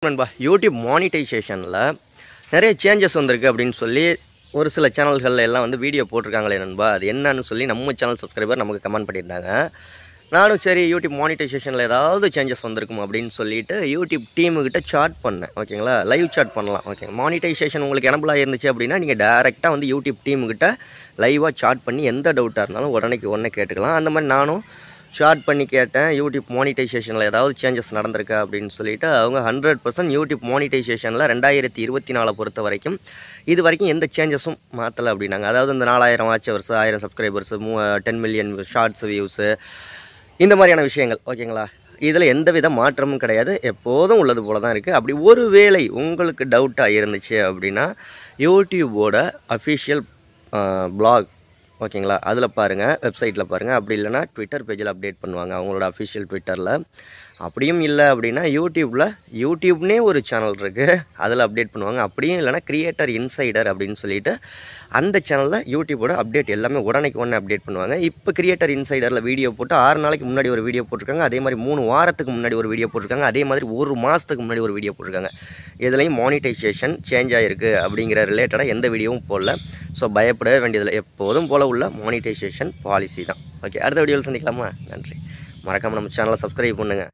நண்பா யூடியூப் மானிட்டைசேஷனில் நிறைய சேஞ்சஸ் வந்திருக்கு அப்படின்னு சொல்லி ஒரு சில சேனல்கள் எல்லாம் வந்து வீடியோ போட்டிருக்காங்களே நண்பா. அது என்னன்னு சொல்லி நம்ம சேனல் சப்ஸ்கிரைபர் நமக்கு கமெண்ட் பண்ணியிருந்தாங்க. நானும் சரி யூடியூப் மானிட்டைசேஷனில் ஏதாவது சேஞ்சஸ் வந்திருக்கும் அப்படின்னு சொல்லிட்டு யூடியூப் டீமுக்கிட்ட சாட் பண்ணேன். ஓகேங்களா, லைவ் சாட் பண்ணலாம். ஓகே, மானிட்டைசேஷன் உங்களுக்கு எனபிளாக இருந்துச்சு அப்படின்னா நீங்கள் டேரெக்டாக வந்து யூடியூப் டீமுக்கிட்ட லைவாக சாட் பண்ணி எந்த டவுட்டாக இருந்தாலும் உடனே கேட்டுக்கலாம். அந்த மாதிரி நானும் சாட் பண்ணி கேட்டேன், யூடியூப் மானிட்டைசேஷனில் ஏதாவது சேஞ்சஸ் நடந்திருக்கா அப்படின்னு சொல்லிட்டு. அவங்க 100% யூடியூப் மானிட்டைசேஷனில் 2024 பொறுத்த வரைக்கும் இது வரைக்கும் எந்த சேஞ்சஸும் மாற்றலை அப்படின்னாங்க. அதாவது இந்த 4000 watch hours, 1000 subscribers, 10 million shorts views, இந்த மாதிரியான விஷயங்கள். ஓகேங்களா, இதில் எந்தவித மாற்றமும் கிடையாது, எப்போதும் உள்ளது போல தான் இருக்குது. அப்படி ஒரு வேளை உங்களுக்கு டவுட்டாக இருந்துச்சு அப்படின்னா யூடியூபோட அஃபிஷியல் பிளாக், ஓகேங்களா, அதில் பாருங்கள், வெப்சைட்டில் பாருங்கள். அப்படி இல்லைனா ட்விட்டர் பேஜில் அப்டேட் பண்ணுவாங்க, அவங்களோட அஃபிஷியல் ட்விட்டரில். அப்படியும் இல்லை அப்படின்னா யூடியூப்னே ஒரு சேனல் இருக்குது, அதில் அப்டேட் பண்ணுவாங்க. அப்படியும் இல்லைனா கிரியேட்டர் இன்சைடர் அப்படின்னு சொல்லிட்டு அந்த சேனலில் யூடியூபோட அப்டேட் எல்லாமே உடனே அப்டேட் பண்ணுவாங்க. இப்போ கிரியேட்டர் இன்சைடரில் வீடியோ போட்டு 6 நாளைக்கு முன்னாடி ஒரு வீடியோ போட்டிருக்காங்க. அதே மாதிரி 3 வாரத்துக்கு முன்னாடி ஒரு வீடியோ போட்டிருக்காங்க. அதே மாதிரி 1 மாதத்துக்கு முன்னாடி ஒரு வீடியோ போட்டிருக்காங்க. இதுலேயும் மானிட்டைசேஷன் சேஞ்ச் ஆகிருக்கு அப்படிங்கிற ரிலேட்டடாக எந்த வீடியோவும் போடல. ஸோ பயப்படவே வேண்டியதில்லை, எப்போதும் போல் உள்ள மானிட்டைசேஷன் பாலிசி தான். ஓகே, அடுத்த வீடியோவில் சந்திக்கலாமா? நன்றி. மறக்காமல் நம்ம சேனலை சப்ஸ்கிரைப் பண்ணுங்கள்.